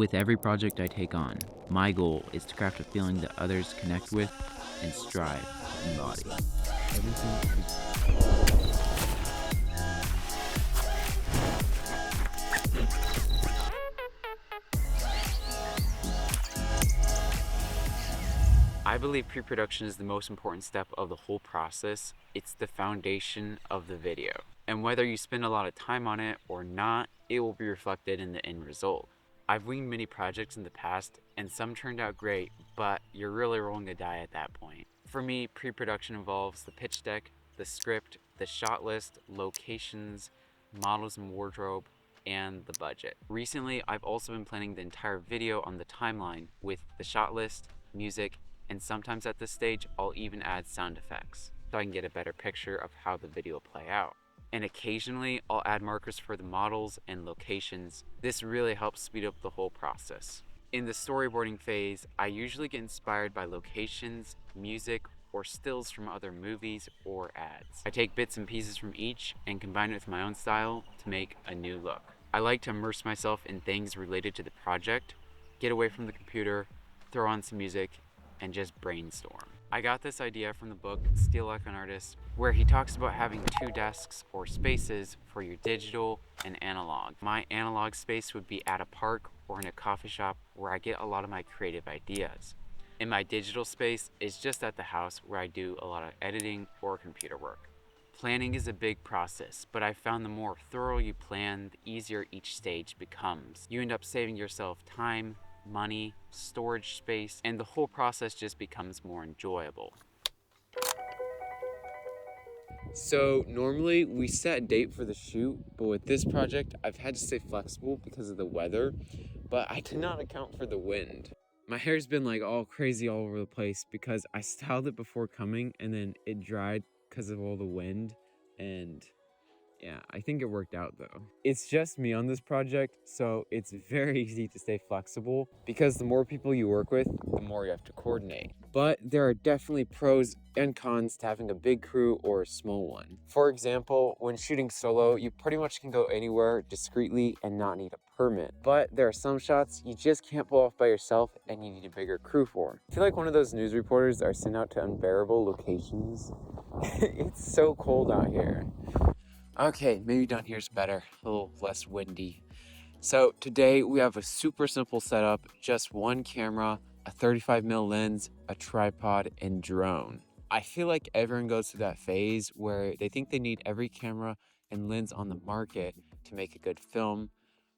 With every project I take on, my goal is to craft a feeling that others connect with and strive to embody. I believe pre-production is the most important step of the whole process. It's the foundation of the video. And whether you spend a lot of time on it or not, it will be reflected in the end result. I've winged many projects in the past, and some turned out great, but you're really rolling a die at that point. For me, pre-production involves the pitch deck, the script, the shot list, locations, models and wardrobe, and the budget. Recently, I've also been planning the entire video on the timeline with the shot list, music, and sometimes at this stage, I'll even add sound effects so I can get a better picture of how the video will play out. And occasionally, I'll add markers for the models and locations. This really helps speed up the whole process. In the storyboarding phase, I usually get inspired by locations, music, or stills from other movies or ads. I take bits and pieces from each and combine it with my own style to make a new look. I like to immerse myself in things related to the project, get away from the computer, throw on some music, and just brainstorm. I got this idea from the book Steal Like an Artist, where he talks about having 2 desks or spaces for your digital and analog. My analog space would be at a park or in a coffee shop where I get a lot of my creative ideas. And my digital space is just at the house where I do a lot of editing or computer work. Planning is a big process, but I found the more thorough you plan, the easier each stage becomes. You end up saving yourself time, money, storage space, and the whole process just becomes more enjoyable. So normally we set a date for the shoot, but with this project I've had to stay flexible because of the weather, but I did not account for the wind. My hair's been like all crazy all over the place because I styled it before coming and then it dried because of all the wind, and yeah, I think it worked out though. It's just me on this project, so it's very easy to stay flexible because the more people you work with, the more you have to coordinate. But there are definitely pros and cons to having a big crew or a small one. For example, when shooting solo, you pretty much can go anywhere discreetly and not need a permit. But there are some shots you just can't pull off by yourself and you need a bigger crew for. I feel like one of those news reporters that are sent out to unbearable locations. It's so cold out here. Okay, maybe down here's better, a little less windy. So today we have a super simple setup, just one camera, a 35mm lens, a tripod, and drone. I feel like everyone goes through that phase where they think they need every camera and lens on the market to make a good film,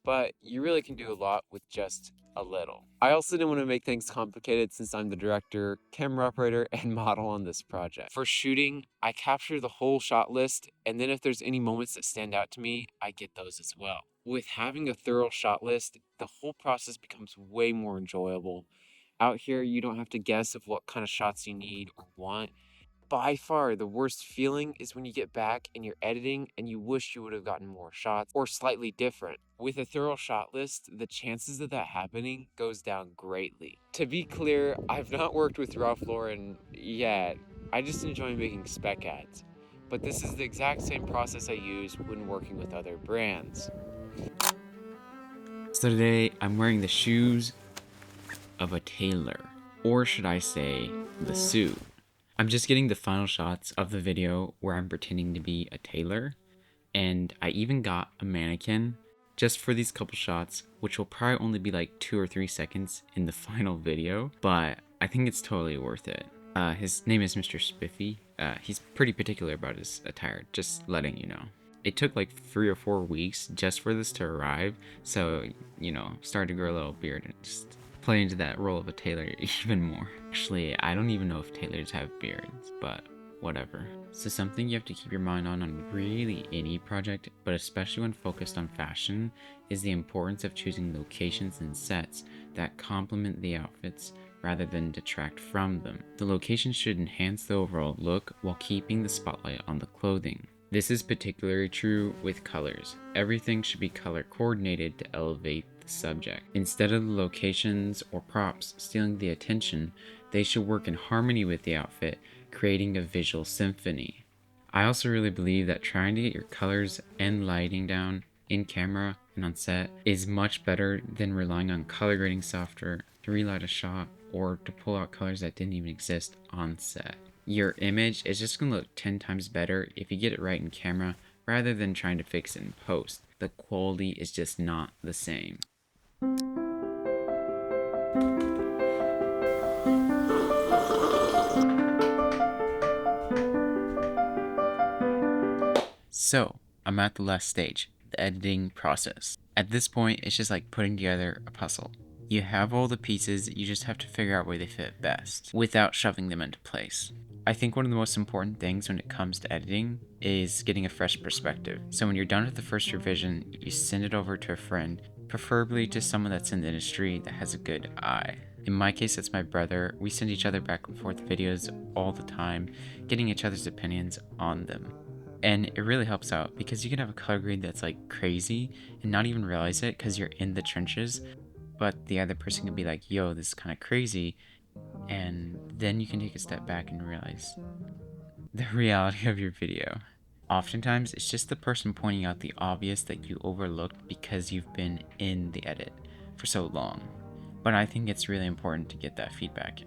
but you really can do a lot with just a little. I also didn't want to make things complicated since I'm the director, camera operator, and model on this project. For shooting, I capture the whole shot list, and then if there's any moments that stand out to me, I get those as well. With having a thorough shot list, the whole process becomes way more enjoyable. Out here, you don't have to guess of what kind of shots you need or want. By far, the worst feeling is when you get back and you're editing and you wish you would have gotten more shots or slightly different. With a thorough shot list, the chances of that happening goes down greatly. To be clear, I've not worked with Ralph Lauren yet. I just enjoy making spec ads. But this is the exact same process I use when working with other brands. So today, I'm wearing the shoes of a tailor, or should I say, the suit. I'm just getting the final shots of the video where I'm pretending to be a tailor, and I even got a mannequin just for these couple shots, which will probably only be like 2 or 3 seconds in the final video, but I think it's totally worth it. His name is Mr. Spiffy. He's pretty particular about his attire, just letting you know. It took like 3 or 4 weeks just for this to arrive, so, started to grow a little beard and just play into that role of a tailor even more. Actually, I don't even know if tailors have beards, but whatever. So something you have to keep your mind on really any project, but especially when focused on fashion, is the importance of choosing locations and sets that complement the outfits rather than detract from them. The location should enhance the overall look while keeping the spotlight on the clothing. This is particularly true with colors. Everything should be color coordinated to elevate the subject. Instead of the locations or props stealing the attention, they should work in harmony with the outfit, creating a visual symphony. I also really believe that trying to get your colors and lighting down in camera and on set is much better than relying on color grading software to relight a shot or to pull out colors that didn't even exist on set. Your image is just going to look 10 times better if you get it right in camera rather than trying to fix it in post. The quality is just not the same. So, I'm at the last stage, the editing process. At this point, it's just like putting together a puzzle. You have all the pieces, you just have to figure out where they fit best without shoving them into place. I think one of the most important things when it comes to editing is getting a fresh perspective. So when you're done with the first revision, you send it over to a friend, preferably to someone that's in the industry that has a good eye. In my case, it's my brother. We send each other back and forth videos all the time, getting each other's opinions on them. And it really helps out because you can have a color grade that's like crazy and not even realize it because you're in the trenches, but the other person can be like, yo, this is kind of crazy. And then you can take a step back and realize the reality of your video. Oftentimes, it's just the person pointing out the obvious that you overlooked because you've been in the edit for so long. But I think it's really important to get that feedback.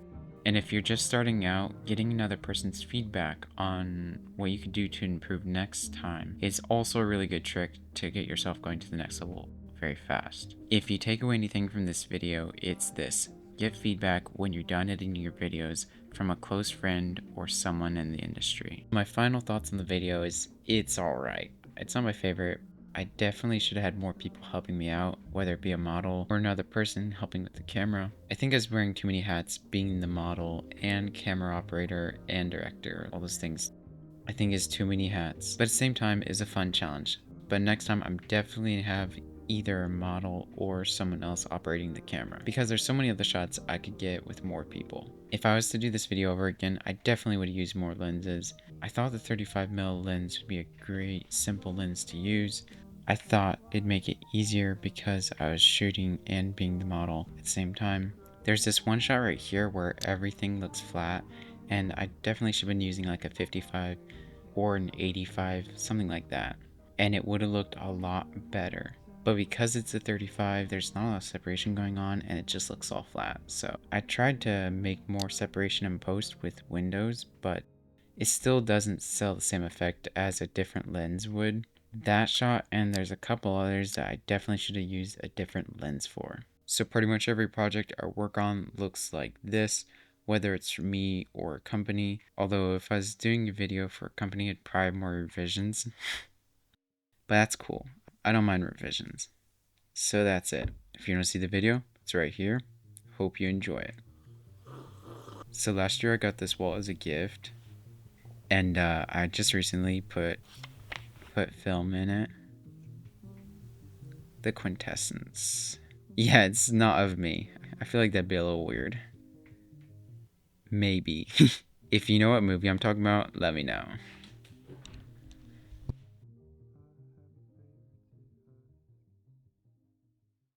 And if you're just starting out, getting another person's feedback on what you could do to improve next time is also a really good trick to get yourself going to the next level very fast. If you take away anything from this video, it's this. Get feedback when you're done editing your videos from a close friend or someone in the industry. My final thoughts on the video is it's alright. It's not my favorite. I definitely should have had more people helping me out, whether it be a model or another person helping with the camera. I think I was wearing too many hats, being the model and camera operator and director, all those things. I think it's too many hats, but at the same time it's a fun challenge. But next time I'm definitely have either a model or someone else operating the camera because there's so many other shots I could get with more people. If I was to do this video over again, I definitely would use more lenses. I thought the 35mm lens would be a great simple lens to use. I thought it'd make it easier because I was shooting and being the model at the same time. There's this one shot right here where everything looks flat, and I definitely should have been using like a 55 or an 85, something like that, and it would have looked a lot better. But because it's a 35, there's not a lot of separation going on and it just looks all flat. So I tried to make more separation in post with windows, but it still doesn't sell the same effect as a different lens would. That shot, and there's a couple others that I definitely should have used a different lens for. So pretty much every project I work on looks like this, whether it's for me or a company. Although if I was doing a video for a company, I'd probably have more revisions. But that's cool. I don't mind revisions. So that's it. If you want to see the video, it's right here. Hope you enjoy it. So last year I got this wall as a gift, and I just recently put film in it. The quintessence. Yeah, it's not of me. I feel like that'd be a little weird. Maybe. If you know what movie I'm talking about, let me know.